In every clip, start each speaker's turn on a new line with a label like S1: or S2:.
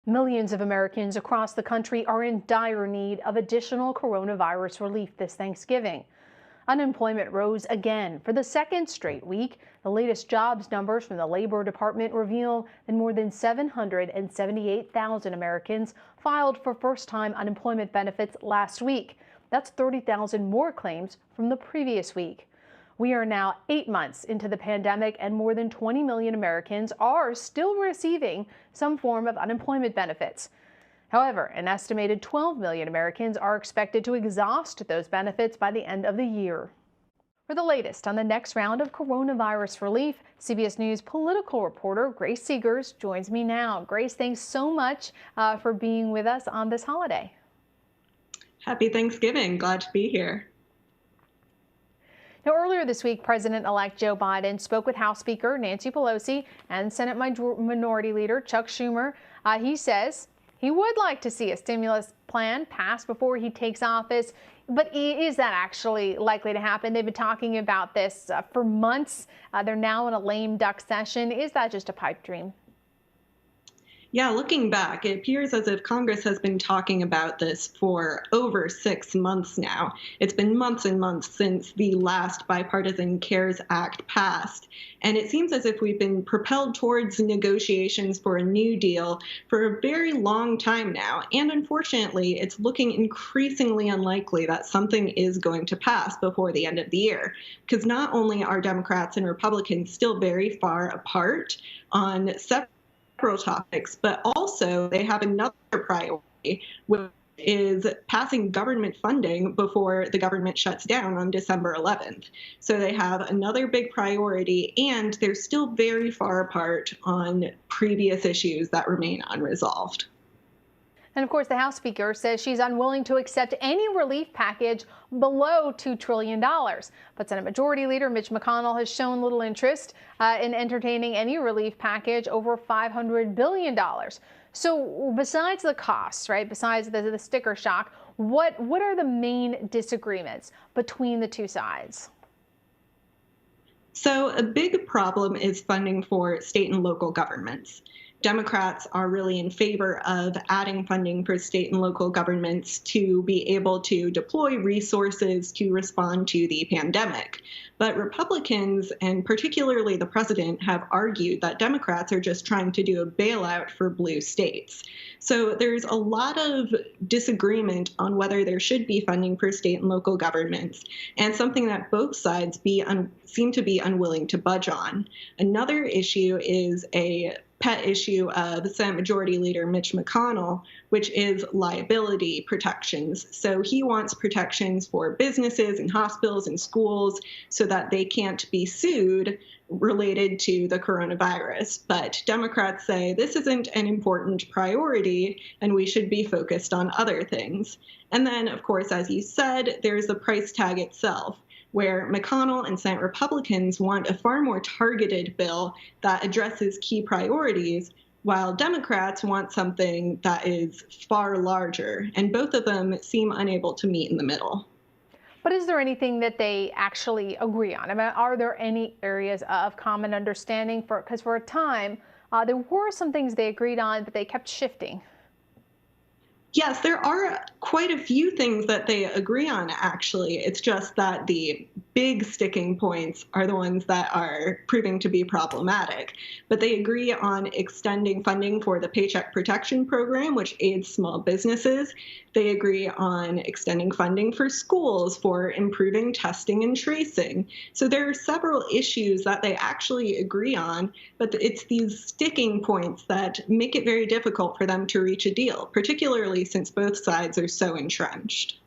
S1: Millions of Americans across the country are in dire need of additional coronavirus relief this Thanksgiving. Unemployment rose again for the second straight week. The latest jobs numbers from the Labor Department reveal that more than 778,000 Americans filed for first-time unemployment benefits last week. That's 30,000 more claims from the previous week. We are now 8 months into the pandemic, and more than 20 million Americans are still receiving some form of unemployment benefits. However, an estimated 12 million Americans are expected to exhaust those benefits by the end of the year. For the latest on the next round of coronavirus relief, CBS News political reporter Grace Seegers joins me now. Grace, thanks so much for being with us on this holiday.
S2: Happy Thanksgiving. Glad to be here.
S1: Now, earlier this week, President-elect Joe Biden spoke with House Speaker Nancy Pelosi and Senate Minority Leader Chuck Schumer. He says he would like to see a stimulus plan passed before he takes office. But is that actually likely to happen? They've been talking about this for months. They're now in a lame duck session. Is that just a pipe dream?
S2: Yeah, looking back, it appears as if Congress has been talking about this for over 6 months now. It's been months and months since the last bipartisan CARES Act passed. And it seems as if we've been propelled towards negotiations for a new deal for a very long time now. And unfortunately, it's looking increasingly unlikely that something is going to pass before the end of the year. Because not only are Democrats and Republicans still very far apart on several topics, but also they have another priority, which is passing government funding before the government shuts down on December 11th. So they have another big priority, and they're still very far apart on previous issues that remain unresolved.
S1: And of course, the House Speaker says she's unwilling to accept any relief package below $2 trillion. But Senate Majority Leader Mitch McConnell has shown little interest in entertaining any relief package over $500 billion. So besides the costs, right, besides the sticker shock, what are the main disagreements between the two sides?
S2: So a big problem is funding for state and local governments. Democrats are really in favor of adding funding for state and local governments to be able to deploy resources to respond to the pandemic. But Republicans, and particularly the president, have argued that Democrats are just trying to do a bailout for blue states. So there's a lot of disagreement on whether there should be funding for state and local governments, and something that both sides seem to be unwilling to budge on. Another issue is a pet issue of Senate Majority Leader Mitch McConnell, which is liability protections. So he wants protections for businesses and hospitals and schools so that they can't be sued related to the coronavirus. But Democrats say this isn't an important priority and we should be focused on other things. And then, of course, as you said, there's the price tag itself, where McConnell and Senate Republicans want a far more targeted bill that addresses key priorities, while Democrats want something that is far larger, and both of them seem unable to meet in the middle.
S1: But is there anything that they actually agree on? I mean, are there any areas of common understanding? Because for a time, there were some things they agreed on, but they kept shifting.
S2: Yes, there are quite a few things that they agree on, actually. It's just that the big sticking points are the ones that are proving to be problematic. But they agree on extending funding for the Paycheck Protection Program, which aids small businesses. They agree on extending funding for schools, for improving testing and tracing. So there are several issues that they actually agree on, but it's these sticking points that make it very difficult for them to reach a deal, particularly since both sides are so entrenched.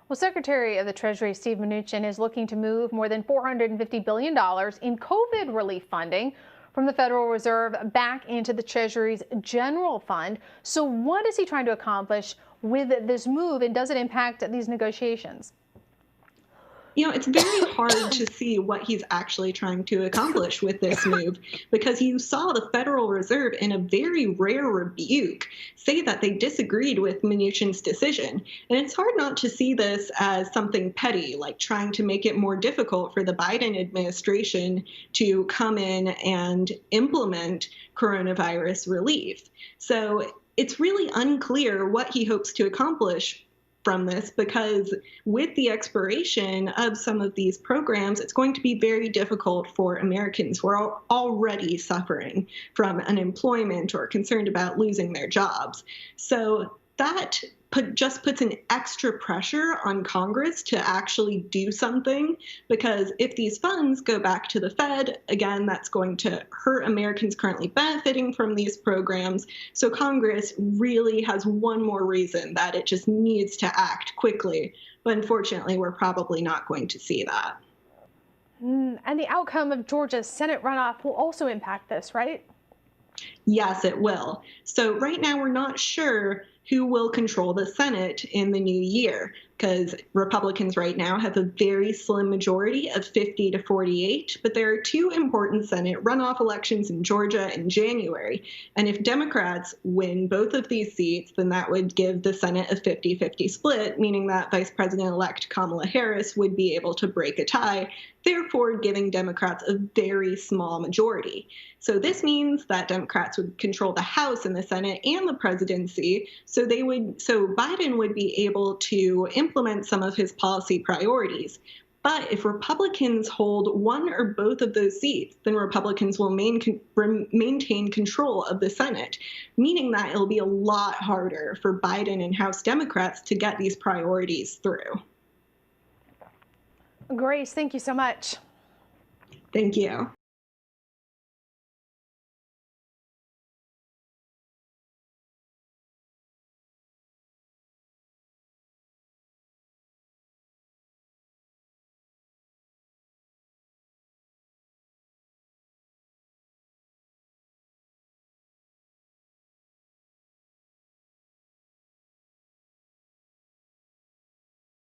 S1: Well, Secretary of the Treasury Steve Mnuchin is looking to move more than $450 billion in COVID relief funding from the Federal Reserve back into the Treasury's general fund. So what is he trying to accomplish with this move, and does it impact these negotiations?
S2: You know, it's very hard to see what he's actually trying to accomplish with this move, because you saw the Federal Reserve, in a very rare rebuke, say that they disagreed with Mnuchin's decision. And it's hard not to see this as something petty, like trying to make it more difficult for the Biden administration to come in and implement coronavirus relief. So it's really unclear what he hopes to accomplish from this, because with the expiration of some of these programs, it's going to be very difficult for Americans who are already suffering from unemployment or concerned about losing their jobs. So that just puts an extra pressure on Congress to actually do something, because if these funds go back to the Fed, again, that's going to hurt Americans currently benefiting from these programs. So Congress really has one more reason that it just needs to act quickly. But unfortunately, we're probably not going to see that.
S1: And the outcome of Georgia's Senate runoff will also impact this, right?
S2: Yes, it will. So right now, we're not sure who will control the Senate in the new year, because Republicans right now have a very slim majority of 50 to 48, but there are two important Senate runoff elections in Georgia in January. And if Democrats win both of these seats, then that would give the Senate a 50-50 split, meaning that Vice President-elect Kamala Harris would be able to break a tie, therefore giving Democrats a very small majority. So this means that Democrats would control the House and the Senate and the presidency. So Biden would be able to implement some of his policy priorities. But if Republicans hold one or both of those seats, then Republicans will maintain control of the Senate, meaning that it'll be a lot harder for Biden and House Democrats to get these priorities through.
S1: Grace, thank you so much.
S2: Thank you.